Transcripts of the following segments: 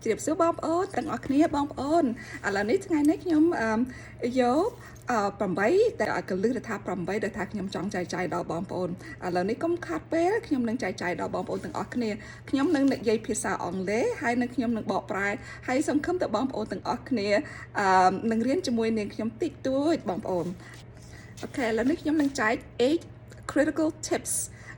ជ្រាបសួរបងប្អូនទាំងអស់គ្នាបងប្អូនឥឡូវនេះថ្ងៃនេះខ្ញុំយក8តែឲ្យកលឹះថា8ដែលថាខ្ញុំចង់ចែកចាយដល់បងប្អូនឥឡូវនេះកុំខាត់ពេលខ្ញុំនឹងចែកចាយដល់បងប្អូនទាំងអស់គ្នាខ្ញុំនឹងនិយាយភាសាអង់គ្លេសហើយនឹងខ្ញុំនឹងបកប្រែហើយសង្ឃឹមថាបងប្អូនទាំងអស់គ្នានឹងរៀនជាមួយនាងខ្ញុំតិចតួចបងប្អូនអូខេឥឡូវនេះខ្ញុំនឹងចែក8 critical tips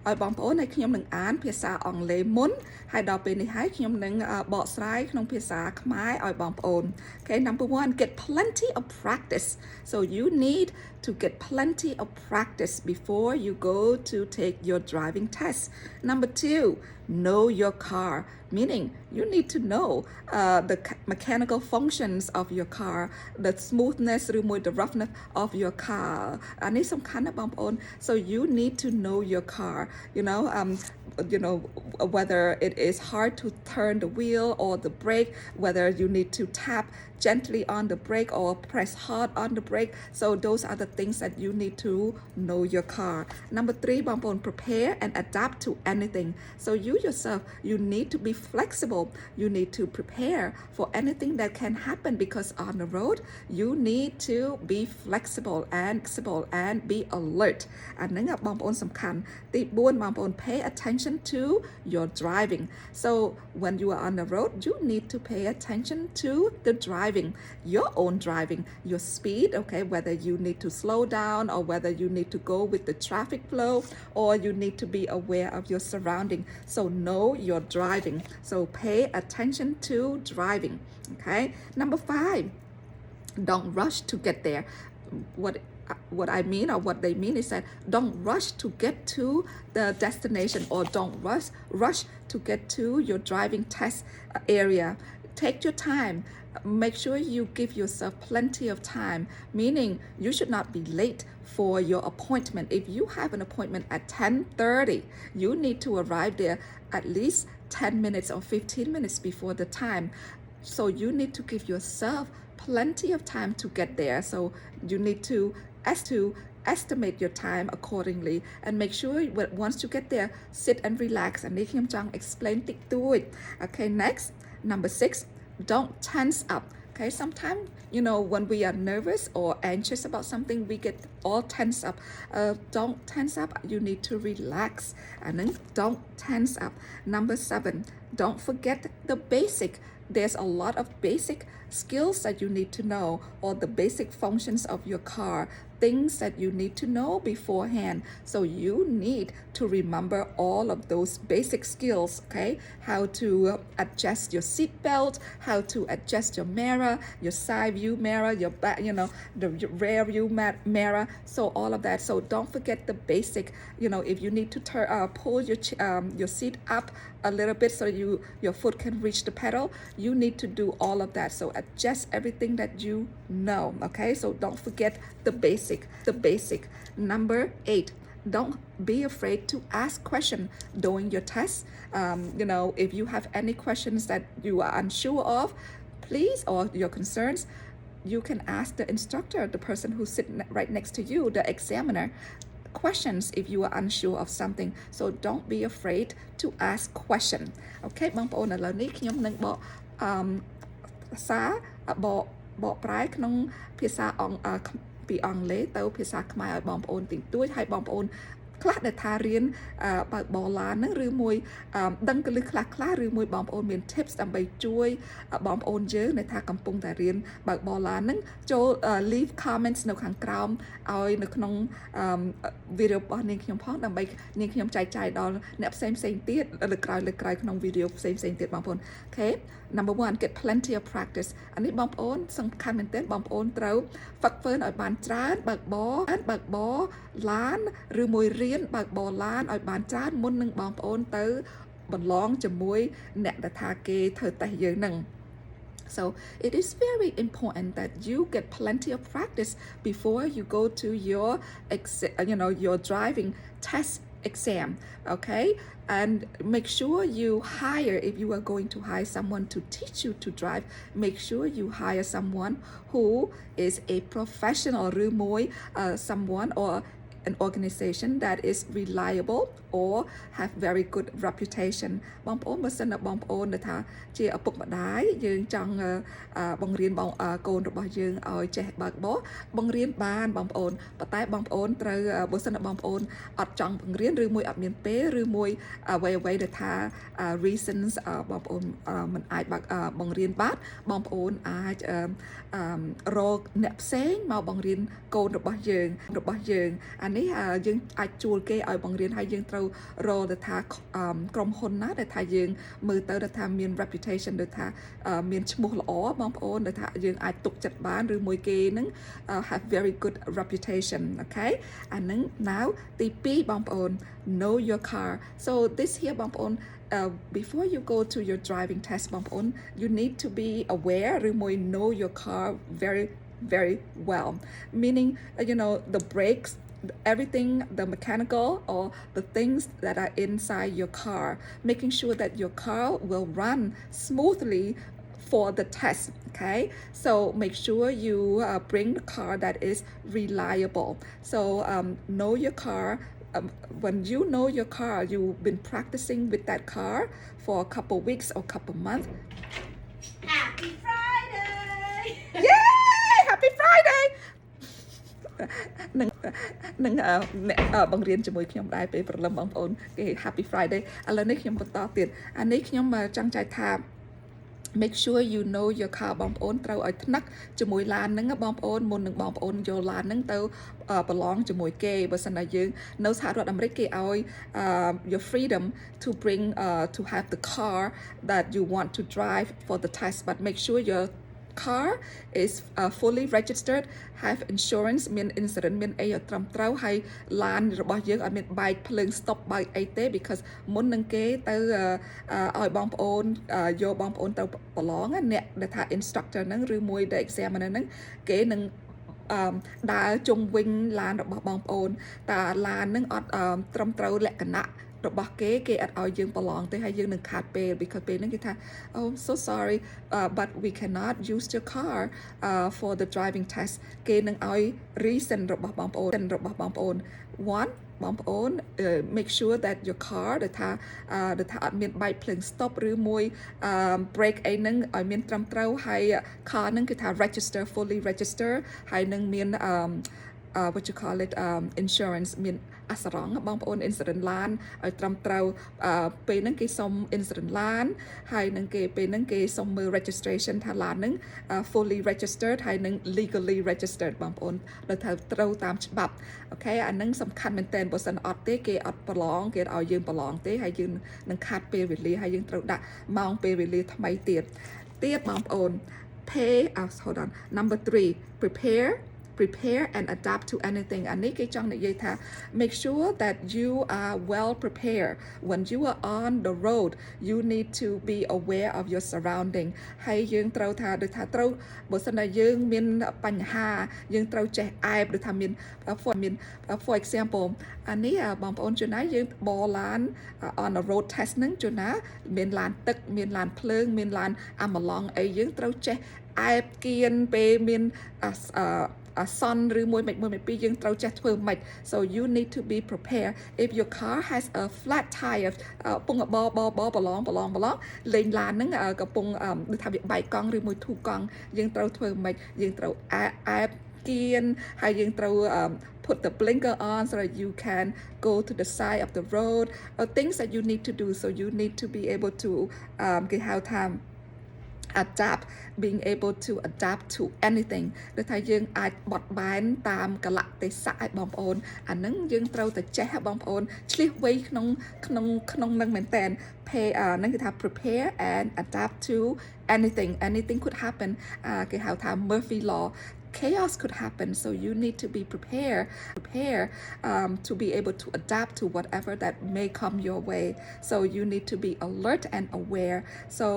ឲ្យបងប្អូនហើយខ្ញុំនឹងអានភាសាអង់គ្លេសមុនហើយដល់ពេលនេះហើយខ្ញុំនឹងបកស្រាយក្នុងភាសាខ្មែរឲ្យបងប្អូន Okay, number 1, get plenty of practice. So you need to get plenty of practice before you go to take your driving test. Number 2, know your car, meaning you need to know the mechanical functions of your car, the smoothness ឬមួយ the roughness of your car អានេះសំខាន់ណាបងប្អូន so you need to know your car you know whether it is hard to turn the wheel or the brake, whether you need to tap gently on the brake or press hard on the brake. So those are the things that you need to know your car. Number 3,បងប្អូន prepare and adapt to anything. So you yourself, you need to be flexible. You need to prepare for anything that can happen because on the road, you need to be flexible and be alert. អាហ្នឹងបងប្អូនសំខាន់ទី4បងប្អូន pay attention to your driving. So when you are on the road, you need to pay attention to the driving, your own driving, your speed, okay, whether you need to slow down or whether you need to go with the traffic flow or you need to be aware of your surrounding. So know your driving. So pay attention to driving, okay? Number 5, don't rush to get there. What I mean or what they mean is that don't rush to get to the destination or don't rush to get to your driving test area. Take your time. Make sure you give yourself plenty of time, meaning you should not be late for your appointment. If you have an appointment at 10:30, you need to arrive there at least 10 minutes or 15 minutes before the time. So you need to give yourself plenty of time to get there. So you need to estimate your time accordingly and make sure once you get there, sit and relax. And នេះខ្ញុំចង់ explain តិចតួច Okay, next, number 6, don't tense up. Okay, sometimes when we are nervous or anxious about something, we get all tense up. Don't tense up. You need to relax. And then don't tense up. Number 7, don't forget the basic. There's a lot of basic skills that you need to know, or the basic functions of your car, things that you need to know beforehand. So you need to remember all of those basic skills, okay? How to adjust your seat belt, how to adjust your mirror, your side view mirror, your back, the rear view mirror. So all of that. So don't forget the basic, if you need to pull your seat up a little bit so your foot can reach the pedal, you need to do all of that. So adjust everything that you know, okay? So don't forget the basic. Number 8, don't be afraid to ask questions during your test. If you have any questions that you are unsure of, please, or your concerns, you can ask the instructor, the person who's sitting right next to you, the examiner, questions if you are unsure of something. So don't be afraid to ask questions. Okay, បងប្អូនឥឡូវនេះខ្ញុំនឹងបកប្រែក្នុងភាសាពីអង់គ្លេសទៅភាសាខ្មែរឲ្យបងប្អូនតិចតួចហើយបងប្អូនខ្លះដែលថារៀនបើកបរឡានហ្នឹងឬមួយដឹងកលឹះខ្លះឬមួយបងប្អូនមាន tips ដើម្បីជួយបងប្អូនយើងដែលថាកំពុងតែរៀនបើកបរឡានហ្នឹងចូល leave comments នៅខាងក្រោមឲ្យនៅក្នុងវីដេអូរបស់នាងខ្ញុំផងដើម្បីនាងខ្ញុំចែកចាយដល់អ្នកផ្សេងទៀតលើក្រោយក្នុងវីដេអូផ្សេងទៀតបងប្អូន Okay, number 1, get plenty of practice. អានេះបងប្អូនសំខាន់មែនទែនបងប្អូនត្រូវហ្វឹកហ្វឺនឲ្យបានច្រើនបើកបរឡានឬមួយរៀនបើកបរឡានឲ្យបានច្រើនមុននឹងបងប្អូនទៅបន្លងជាមួយអ្នកដែលថាគេធ្វើតេស្តយើងហ្នឹង So it is very important that you get plenty of practice before you go to your your driving test exam, okay? And make sure you hire, if you are going to hire someone to teach you to drive, make sure you hire someone who is a professional ឬមួយ someone or an organization that is reliable or have very good reputation បងប្អូនបើសិនណាបងប្អូនថាជាឪពុកម្ដាយយើងចង់បង្រៀនបងកូនរបស់យើងឲ្យចេះបើកបរបង្រៀនបានបងប្អូនប៉ុន្តែបងប្អូនត្រូវបើសិនណាបងប្អូនអត់ចង់បង្រៀនឬមួយអត់មានពេលឬមួយអ្វីដែលថា reasons បងប្អូនមិនអាចបើកបង្រៀនបានបងប្អូនអាចរកអ្នកផ្សេងមកបង្រៀនកូនរបស់យើងអានេះយើងអាចជួលគេឲ្យបង្រៀនហើយយើងត្រូវរកទៅថាក្រុមហ៊ុនណាដែលថាយើងមើលទៅថាមាន reputation ដូចថាមានឈ្មោះល្អបងប្អូនដែលថាយើងអាចទុកចិត្តបានឬមួយគេហ្នឹង have very good reputation okay អាហ្នឹង now ទី2បងប្អូន know your car so this here បងប្អូនbefore you go to your driving test បងប្អូន you need to be aware ឬមួយ know your car very well meaning you know the brakes everything the mechanical or the things that are inside your car making sure that your car will run smoothly for the test okay so make sure you bring the car that is reliable so know your car when you know your car you've been practicing with that car for a couple weeks or couple months Happy Friday Yay Happy Friday នឹងអ្នកបង្រៀនជាមួយខ្ញុំដែរពេលព្រលឹមបងប្អូនគេ Happy Friday ឥឡូវនេះខ្ញុំបន្តទៀតអានេះខ្ញុំចង់ចែកថា make sure you know your car បងប្អូនត្រូវឲ្យថ្នាក់ជាមួយឡានហ្នឹងបងប្អូនមុននឹងបងប្អូនយកឡានហ្នឹងទៅប្រឡងជាមួយគេបើសិនណាយើងនៅសហរដ្ឋអាមេរិកគេឲ្យ your freedom to bring to have the car that you want to drive for the test but make sure your car is fully registered have insurance មាន insurance មានអីឲ្យត្រឹមត្រូវហើយឡានរបស់យើងអត់មានបែកភ្លើង stop បើកអីទេ because មុននឹងគេទៅឲ្យបងប្អូនយកបងប្អូនទៅប្រឡងអ្នកដែលថា instructor ហ្នឹងឬមួយ the examiner ហ្នឹងគេនឹងដើរជុំវិញឡានរបស់បងប្អូនតើឡានហ្នឹងអត់ត្រឹមត្រូវលក្ខណៈរបស់គេអត់ឲ្យយើងប្រឡងទេហើយយើងនឹងខាតពេល because ពេលហ្នឹងគេថា oh so sorry but we cannot use your car for the driving test គេនឹងឲ្យ reason របស់បងប្អូន one បងប្អូន make sure that your car ដែលថាអត់មានបែកភ្លើង stop ឬមួយ brake អីហ្នឹងឲ្យមានត្រឹមត្រូវហើយ car ហ្នឹងគឺថា register fully register ហើយនឹងមាន what you call it insurance មានអសរងបងប្អូន insurance ឡានឲ្យត្រឹមត្រូវពេលហ្នឹងគេសុំ insurance ឡានហើយនឹងគេពេលហ្នឹងគេសុំមើល registration ថាឡានហ្នឹង fully registered ហើយនឹង legally registered បងប្អូនដែលត្រូវតាមច្បាប់អូខេអាហ្នឹងសំខាន់មែនតើបើសិនអត់ទេគេអត់ប្រឡងគេឲ្យយើងប្រឡងទេហើយយើងនឹងខាត់ពេលវេលាហើយយើងត្រូវដាក់ម៉ោងពេលវេលាថ្មីទៀតបងប្អូន pay hold on number 3 prepare and adapt to anything អានេះគេចង់និយាយថា make sure that you are well prepared when you are on the road you need to be aware of your surrounding ហើយយើងត្រូវថាដូចថាត្រូវបើសិនណាយើងមានបញ្ហាយើងត្រូវចេះអែបដូចថាមាន for example អានេះបងប្អូនជួនណាយើងបរឡាន on a road test ហ្នឹងជួនណាមានឡានទឹកមានឡានភ្លើងមានឡានអាម៉ាឡង់អីយើងត្រូវចេះអែបគៀនពេលមានអាសន្នឬមួយពីរយើងត្រូវចេះធ្វើម៉េច so you need to be prepared if your car has a flat tire ពងបប្រឡងលេងឡានហ្នឹងកំពុងដូចថាវាបែកកង់ឬមួយធូរកង់យើងត្រូវធ្វើម៉េចយើងត្រូវអែបគៀនហើយយើងត្រូវ put the blinker on so that you can go to the side of the road or things that you need to do so you need to be able to គេហៅថា adapt being able to adapt to anything ដូចថាយើងអាចបត់បែនតាមកលៈទេសៈឲ្យបងប្អូនអាហ្នឹងយើងត្រូវតែចេះឲ្យបងប្អូនឆ្លៀសវៃក្នុងនឹងមែនតើ pay ហ្នឹងគឺថា prepare and adapt to anything could happen គេហៅថា Murphy law chaos could happen so you need to be prepared to be able to adapt to whatever that may come your way so you need to be alert and aware so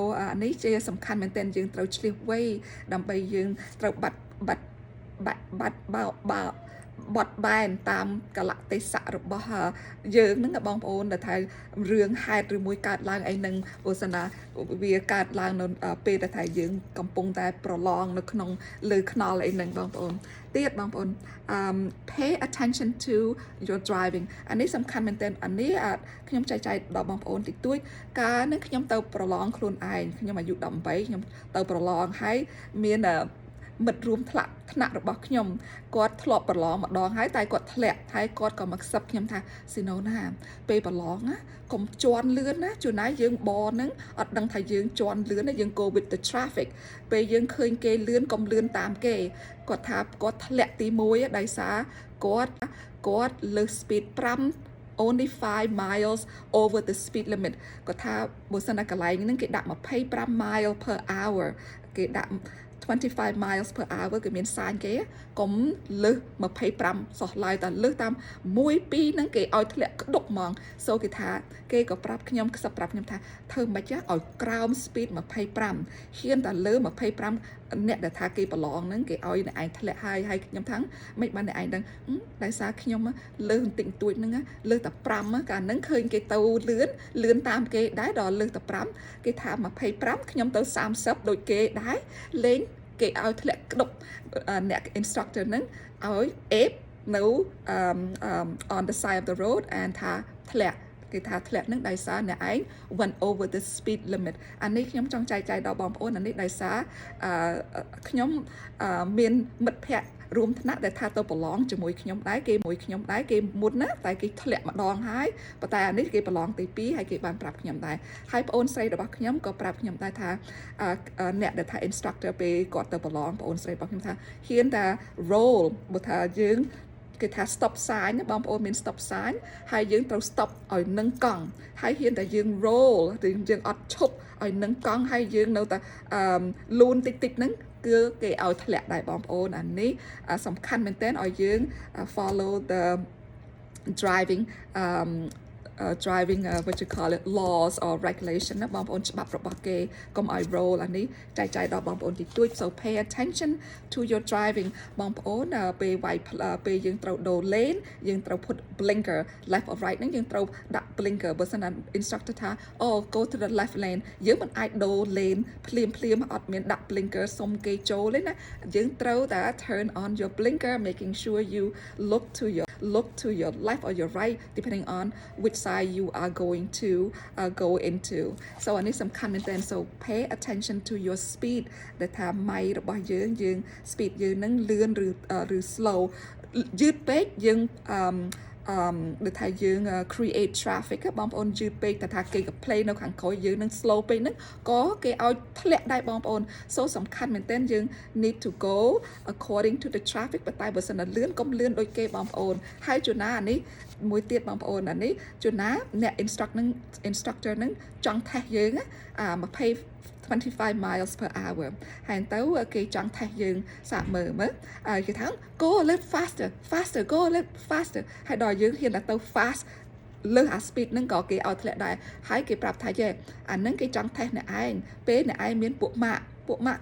នេះជាសំខាន់មែនទែនយើងត្រូវឆ្លៀសវៃដើម្បីយើងត្រូវបាត់ បត់បែនតាមកលៈទេសៈរបស់យើងហ្នឹងបងប្អូនដែលថារឿងហេតុឬមួយកើតឡើងអីហ្នឹងឧស្សាហ៍វាកើតឡើងនៅពេលដែលថាយើងកំពុងតែប្រឡងនៅក្នុងលើខ្នល់អីហ្នឹងបងប្អូនទៀតបងប្អូនpay attention to your driving អានេះសំខាន់មែនទែនអានេះខ្ញុំចែកចាយដល់បងប្អូនតិចតួចកាលហ្នឹងខ្ញុំទៅប្រឡងខ្លួនឯងខ្ញុំអាយុ18ខ្ញុំទៅប្រឡងហើយមានមិត្តរួមថ្នាក់របស់ខ្ញុំគាត់ធ្លាប់ប្រឡងម្ដងហើយតែគាត់ធ្លាក់ហើយគាត់ក៏មកខ្សឹបខ្ញុំថាស៊ីណូណាពេលប្រឡងណាកុំជន់លឿនណាជួនណាយើងបហ្នឹងអត់ដឹងថាយើងជន់លឿនណាយើង go with the traffic ពេលយើងឃើញគេលឿនកុំលឿនតាមគេគាត់ថាគាត់ធ្លាក់ទី1ដោយសារគាត់លើស speed 5 only 5 miles over the speed limit គាត់ថាបើសិនតែកន្លែងហ្នឹងគេដាក់25 mile per hour គេដាក់25 miles per hour គឺមានសាញគេកុំលើស25សោះឡើយតែលើសតាម1 2ហ្នឹងគេឲ្យធ្លាក់ក្តុកហ្មងសូគេថាគេក៏ប្រាប់ខ្ញុំខ្សឹបប្រាប់ខ្ញុំថាធ្វើមិនខ្មិចឲ្យក្រោម speed 25ហ៊ានតែលើ25អ្នកដែលថាគេប្រឡងហ្នឹងគេឲ្យអ្នកឯងធ្លាក់ហើយខ្ញុំថាមិនបានអ្នកឯងដឹងដោយសារខ្ញុំលើសបន្តិចបន្តួចហ្នឹងលើសតែ5កាលហ្នឹងឃើញគេទៅលឿនតាមគេដែរដល់លើសតែ5គេថា25ខ្ញុំទៅ30ដូចគេដែរលេងគេឲ្យធ្លាក់ក្តុកអ្នក instructor ហ្នឹងឲ្យអេបនៅ on the side of the road and ថាធ្លាក់គេថាធ្លាក់នឹងដោយសារអ្នកឯង went over the speed limit អានេះខ្ញុំចង់ចែកចាយដល់បងប្អូនអានេះដោយសារខ្ញុំមានមិត្តភ័ក្តិរួមថ្នាក់ដែលថាទៅប្រឡងជាមួយខ្ញុំដែរគេមុនណាតែគេធ្លាក់ម្ដងហើយប៉ុន្តែអានេះគេប្រឡងទី2ហើយគេបានប្រាប់ខ្ញុំដែរហើយប្អូនស្រីរបស់ខ្ញុំក៏ប្រាប់ខ្ញុំដែរថាអ្នកដែលថា instructor ពេលគាត់ទៅប្រឡងប្អូនស្រីរបស់ខ្ញុំថាហ៊ានតែ roll បើថាយើងគេថា stop sign ណាបងប្អូនមាន stop sign ហើយយើងត្រូវ stop ឲ្យនឹងកង់ហើយហ៊ានតែយើង roll ឬយើងអត់ឈប់ឲ្យនឹងកង់ហើយយើងនៅតែលូនតិចហ្នឹងគឺគេឲ្យធ្លាក់ដែរបងប្អូនអានេះសំខាន់មែនទែនឲ្យយើង follow the driving what you call it laws or regulation ណាបងប្អូនច្បាប់របស់គេកុំឲ្យ roll អានេះចែកចាយដល់បងប្អូនតិចតួច so pay attention to your driving បងប្អូនពេលវាយពេលយើងត្រូវដូរ lane យើងត្រូវ put blinker left or right ហ្នឹងយើងត្រូវដាក់ blinker បើសិនណា instructor ថា go to the left lane យើងមិនអាចដូរ lane ភ្លាមអត់មានដាក់ blinker សុំគេចូលទេណាយើងត្រូវតែ turn on your blinker making sure you look to your left or your right depending on which side you are going to go into so អានេះសំខាន់មែនទែន so pay attention to your speed ដែលថា ម៉ៃរបស់យើង speed យើងនឹងលឿនឬ slow យឺតពេកយើងដូចថាយើង create traffic បងប្អូនយឺតពេកតែថាគេក៏ play នៅខាងក្រោយយើងនឹង slow ពេកហ្នឹងក៏គេឲ្យធ្លាក់ដែរបងប្អូន so សំខាន់មែនទែនយើង need to go according to the traffic ប៉ុន្តែបើសិនតែលឿនកុំលឿនដូចគេបងប្អូនហើយជួនណាអានេះមួយទៀតបងប្អូនអានេះជួនណាអ្នក instructor ហ្នឹងចង់ test យើង25 miles per hour ហើយទៅគេចង់ test យើងសាកមើលគេថា go a little faster go a little faster ហើយដល់យើងហ៊ានទៅ fast លើសអា speed ហ្នឹងក៏គេឲ្យធ្លាក់ដែរហើយគេប្រាប់ថាអាហ្នឹងគេចង់ test អ្នកឯងពេលអ្នកឯងមានពួកម៉ាក់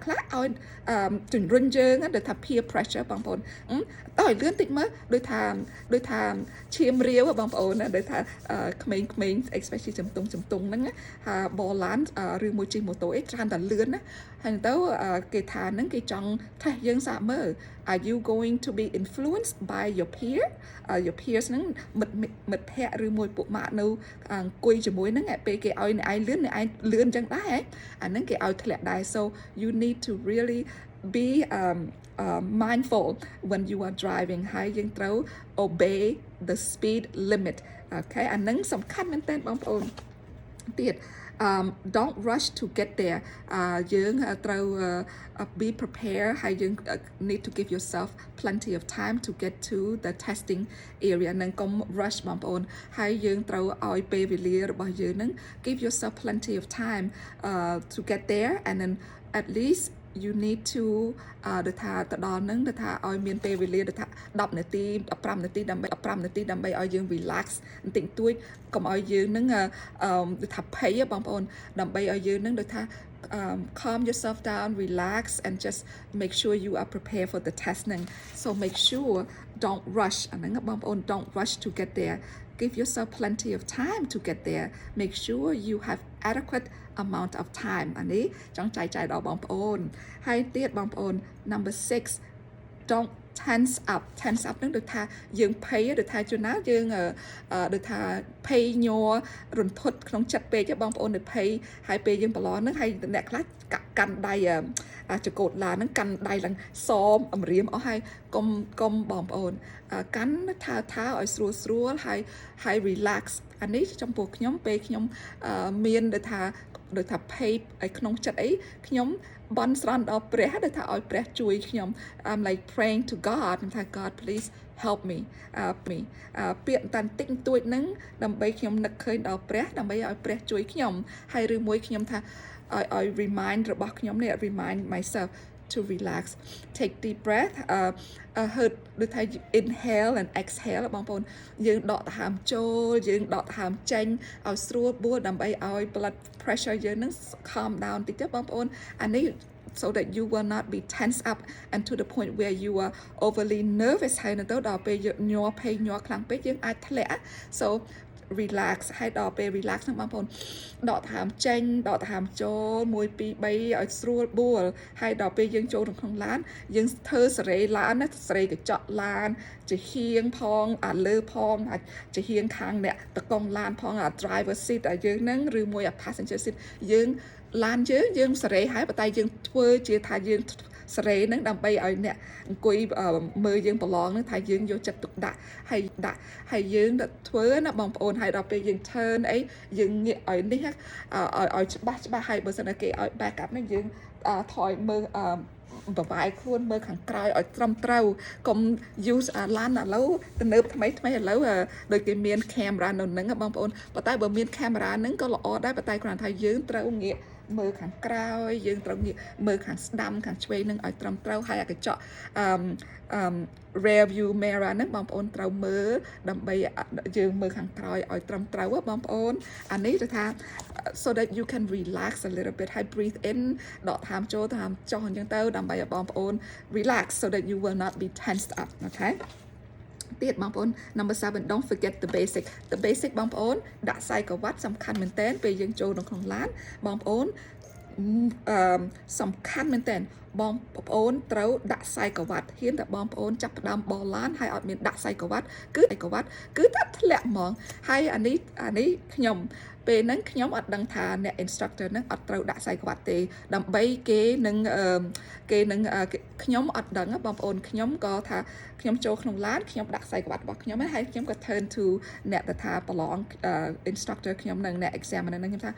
ខ្លះឲ្យជំរុញយើងដូចថា peer pressure បងប្អូនតើឲ្យលឿនតិចមើលដូចថាឈាមរាវបងប្អូនដូចថាក្មេងៗ especially ជំទង់ហ្នឹងបរឡានឬមួយជិះម៉ូតូអីច្រើនតែលឿនណាហើយទៅគេថាហ្នឹងគេចង់ test យើងសាកមើល are you going to be influenced by your peers ហ្នឹងមិត្តភ័ក្តិឬមួយពួកម៉ាក់នៅអង្គុយជាមួយហ្នឹងពេលគេឲ្យអ្នកឯងលឿនអ្នកឯងលឿនចឹងដែរអាហ្នឹងគេឲ្យធ្លាក់ដែរ so you need to really be mindful when you are driving ហើយយើងត្រូវ obey the speed limit okay អាហ្នឹងសំខាន់មែនទែនបងប្អូនទៀតdon't rush to get there យើងត្រូវ be prepared ហើយយើង need to give yourself plenty of time to get to the testing area នឹងកុំ rush បងប្អូនហើយយើងត្រូវឲ្យពេលវេលារបស់យើងនឹង give yourself plenty of time to get there and then at least you need to ដូចថាទៅដល់ហ្នឹងដូចថាឲ្យមានពេលវេលាដូចថា10នាទី15នាទីដើម្បីឲ្យយើង relax បន្តិចតួចកុំឲ្យយើងហ្នឹងដូចថាភ័យបងប្អូនដើម្បីឲ្យយើងហ្នឹងដូចថា calm yourself down, relax, and just make sure you are prepared for the testing. So make sure don't rush. Don't rush to get there. Give yourself plenty of time to get there. Make sure you have adequate amount of time. អានេះចង់ចែកចាយដល់បងប្អូនហើយទៀតបងប្អូន number 6 don't tense up ហ្នឹងដូចថាយើងភ័យដូចថាជួនណាយើងដូចថាភ័យញ័ររន្ធត់ក្នុងចិត្តពេកបងប្អូននៅភ័យហើយពេលយើងប្រឡងហ្នឹងហើយអ្នកខ្លះកាន់ដៃចកោតឡាហ្នឹងកាន់ដៃឡើងសមអម្រាមអស់ហើយកុំបងប្អូនកាន់ថាឲ្យស្រួលហើយ relax អានេះចំពោះខ្ញុំពេលខ្ញុំមានដូចថាភ័យឲ្យក្នុងចិត្តអីខ្ញុំបន់ស្រន់ដល់ព្រះដែលថាឲ្យព្រះជួយខ្ញុំ I'm like praying to God ថា God please help me ពាក្យតាន់តិចតួចហ្នឹងដើម្បីខ្ញុំនឹកឃើញដល់ព្រះដើម្បីឲ្យព្រះជួយខ្ញុំហើយឬមួយខ្ញុំថាឲ្យ remind របស់ខ្ញុំនេះ remind myself to relax take deep breath ហឺតដូចថា inhale and exhale បងប្អូនយើងដកដង្ហើមចូលយើងដកដង្ហើមចេញឲ្យស្រួលបួលដើម្បីឲ្យ blood pressure យើងនឹង calm down តិចទៅបងប្អូនអានេះso that you will not be tense up and to the point where you are overly nervous ហើយនៅទៅដល់ពេលញ័រភ័យញ័រខ្លាំងពេកយើងអាចធ្លាក់ so relax ហើយដល់ពេល relax ហ្នឹងបងប្អូនដកដង្ហើមចេញដកដង្ហើមចូល1 2 3ឲ្យស្រួលបួលហើយដល់ពេលយើងចូលក្នុងឡានយើងធ្វើសេរីឡានណាសេរីកញ្ចក់ឡានជាហៀងផងលើផងជាហៀងខាងអ្នកតកង់ឡានផង driver seat យើងហ្នឹងឬមួយ passenger seat យើងឡានយើងសេរីហើយប៉ុន្តែយើងធ្វើជាថាយើងសេរីហ្នឹងដើម្បីឲ្យអ្នកអង្គុយមើលយើងប្រឡងហ្នឹងថាយើងយកចិត្តទុកដាក់ហើយយើងធ្វើណាបងប្អូនហើយដល់ពេលយើង turn អីយើងងាកឲ្យនេះឲ្យច្បាស់ហើយបើសិនតែគេឲ្យ back up ហ្នឹងយើងថយមើលបបាយខ្លួនមើលខាងក្រោយឲ្យត្រឹមត្រូវកុំ use ឡានឥឡូវទំនើបថ្មីឥឡូវដូចគេមាន camera នៅហ្នឹងបងប្អូនប៉ុន្តែបើមាន camera ហ្នឹងក៏ល្អដែរប៉ុន្តែគ្រាន់តែយើងត្រូវងាកមើលខាងក្រោយយើងត្រូវងាកមើលខាងស្ដាំខាងឆ្វេងនឹងឲ្យត្រឹមត្រូវហើយកញ្ចក់rear view mirror ហ្នឹងបងប្អូនត្រូវមើលដើម្បីយើងមើលខាងក្រោយឲ្យត្រឹមត្រូវបងប្អូនអានេះគឺថា so that you can relax a little bit ហើយ breathe in ដកតាមចូលតាមចុះអញ្ចឹងទៅដើម្បីឲ្យបងប្អូន relax so that you will not be tensed up okay ទៀតបងប្អូន number 7 don't forget the basic បងប្អូនដាក់ខ្សែក្រវ៉ាត់សំខាន់មែនតើពេលយើងចូលនៅក្នុងឡានបងប្អូនសំខាន់មែនតើបងប្អូនត្រូវដាក់ខ្សែក្រវ៉ាត់ហ៊ានតែបងប្អូនចាប់ផ្ដើមបោះឡានហើយអត់មានដាក់ខ្សែក្រវ៉ាត់គឺខ្សែក្រវ៉ាត់គឺតែធ្លាក់ហ្មងហើយអានេះខ្ញុំពេលហ្នឹងខ្ញុំអត់ដឹងថាអ្នក instructor ហ្នឹងអត់ត្រូវដាក់ខ្សែក្រវ៉ាត់ទេដើម្បីគេនឹងខ្ញុំអត់ដឹងបងប្អូនខ្ញុំក៏ថាខ្ញុំចូលក្នុងឡានខ្ញុំដាក់ខ្សែក្រវ៉ាត់របស់ខ្ញុំហើយខ្ញុំក៏ turn to អ្នកដែលថាប្រឡង instructor ខ្ញុំនឹងអ្នក examiner ហ្នឹងខ្ញុំថា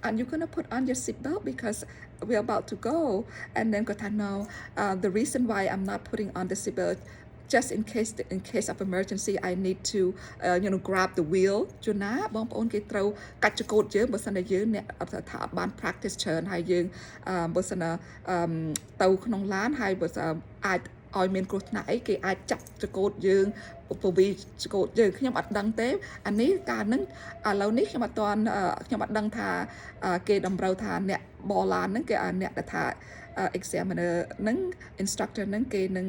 are you gonna put on your seat belt because we're about to go and then គាត់ថា no the reason why I'm not putting on the seat belt just in case of emergency I need to grab the wheel ជួនណាបងប្អូនគេត្រូវកាច់ចង្កូតយើងបើសិនតែយើងអ្នកថាអត់បាន practice ច្រើនហើយយើងបើសិនទៅក្នុងឡានហើយបើអាចឲ្យមានគ្រោះថ្នាក់អីគេអាចចាប់ចង្កូតយើងពវីចង្កូតយើងខ្ញុំអត់ដឹងទេអានេះការហ្នឹងឥឡូវនេះខ្ញុំអត់ដឹងថាគេតម្រូវថាអ្នកបរឡានហ្នឹងគេអ្នកដែលថា examiner ហ្នឹង instructor ហ្នឹងគេនឹង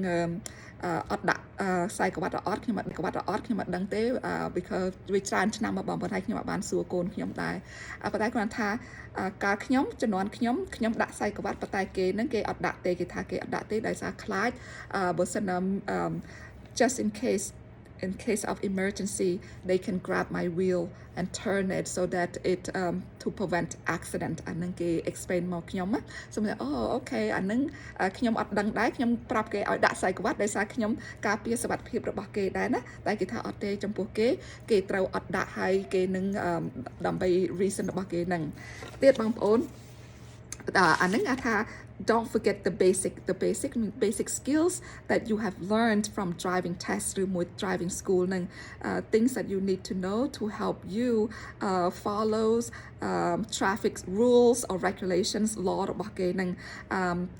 អត់ដាក់ខ្សែក្រវ៉ាត់អត់ខ្ញុំអត់ខ្ញុំអត់ដឹងទេ because វាច្រើនឆ្នាំមកបងប្អូនហើយខ្ញុំអត់បានសួរកូនខ្ញុំដែរប៉ុន្តែគាត់ថាកាលខ្ញុំជំនាន់ខ្ញុំដាក់ខ្សែក្រវ៉ាត់ប៉ុន្តែគេហ្នឹងគេអត់ដាក់ទេគេថាគេអត់ដាក់ទេដោយសារខ្លាចបើសិន just in case of emergency they can grab my wheel and turn it so that it to prevent accident អានឹងគេ explain មកខ្ញុំណាសូមថាអូអូខេអានឹងខ្ញុំអត់ដឹងដែរខ្ញុំប្រាប់គេឲ្យដាក់ខ្សែក្រវ៉ាត់ដោយសារខ្ញុំការពារសុវត្ថិភាពរបស់គេដែរណាតែគេថាអត់ទេចំពោះគេត្រូវអត់ដាក់ហើយគេនឹងដើម្បី reason របស់គេនឹងទៀតបងប្អូនអានឹងថា don't forget the basic skills that you have learned from driving tests or driving school and things that you need to know to help you follow traffic rules or regulations law របស់គេនឹង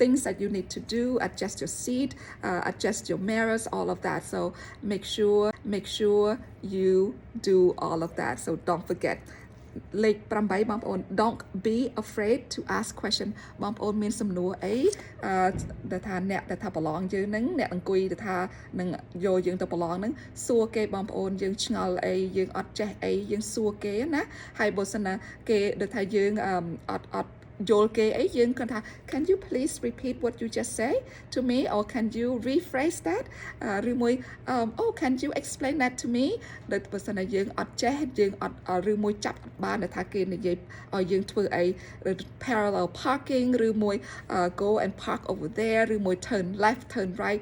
things that you need to do adjust your seat adjust your mirrors all of that so make sure you do all of that so don't forget លេខ8បងប្អូន don't be afraid to ask question បងប្អូនមានសំណួរអីដែលថាអ្នកដែលថាប្រឡងយើងហ្នឹងអ្នកអង្គុយដែលថានឹងយកយើងទៅប្រឡងហ្នឹងសួរគេបងប្អូនយើងឆ្ងល់អីយើងអត់ចេះអីយើងសួរគេណាហើយបើសិនណាគេដែលថាយើងអត់យល់គេអីយើងគាត់ថា can you please repeat what you just say to me or can you rephrase that ឬមួយ oh can you explain that to me ដែលបើសិនណាយើងអត់ចេះយើងអត់ឬមួយចាប់អត់បានដែលថាគេនិយាយឲ្យយើងធ្វើអី parallel parking ឬមួយ go and park over there ឬមួយ turn left turn right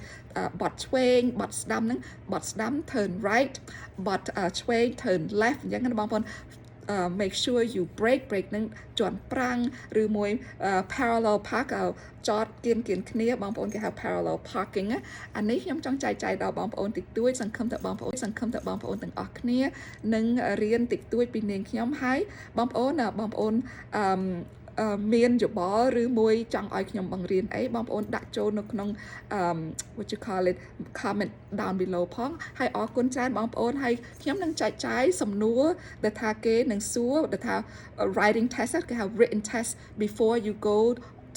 បត់ឆ្វេងបត់ស្ដាំហ្នឹងបត់ស្ដាំ turn right បត់ឆ្វេង turn left អញ្ចឹងណាបងប្អូនmake sure you brake នឹងជាន់ប្រាំងឬមួយ parallel park ចតគៀនគ្នាបងប្អូនគេហៅ parallel parking ណាអានេះខ្ញុំចង់ចែកចាយដល់បងប្អូនតិចតួចសង្ឃឹមថាបងប្អូនទាំងអស់គ្នានឹងរៀនតិចតួចពីនាងខ្ញុំហើយបងប្អូនមានយោបល់ឬមួយចង់ឲ្យខ្ញុំបង្រៀនអីបងប្អូនដាក់ចូលនៅក្នុងwhat you call it comment down below ផងហើយអរគុណច្រើនបងប្អូនហើយខ្ញុំនឹងចែកចាយសំណួរដែលថាគេនឹងសួរដែលថា writing test គេហៅ written test before you go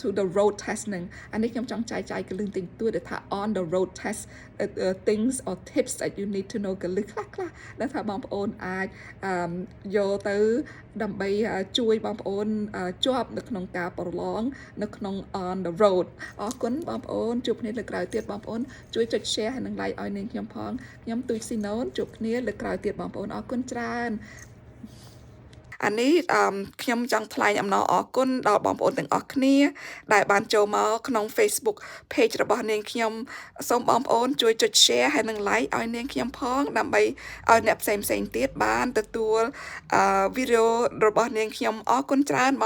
to the road test នឹងអានេះខ្ញុំចង់ចែកចាយកលឹះតិចតួចដែលថា on the road test things or tips that you need to know កលឹះខ្លះដែលថាបងប្អូនអាចយកទៅដើម្បីជួយបងប្អូនជាប់នៅក្នុងការប្រឡងនៅក្នុង on the road អរគុណបងប្អូនជួបគ្នាលើកក្រោយទៀតបងប្អូនជួយចុច share ហើយនិង like ឲ្យនាងខ្ញុំផងខ្ញុំទូចស៊ីណូនជួបគ្នាលើកក្រោយទៀតបងប្អូនអរគុណច្រើនអានេះខ្ញុំចង់ថ្លែងអំណរអគុណដល់បងប្អូនទាំងអស់គ្នាដែលបានចូលមកក្នុង Facebook page របស់នាងខ្ញុំសូមបងប្អូនជួយចុច share ហើយនិង like ឲ្យនាងខ្ញុំផងដើម្បីឲ្យអ្នកផ្សេងទៀតបានទទួលវីដេអូរបស់នាងខ្ញុំអរគុណច្រើនបង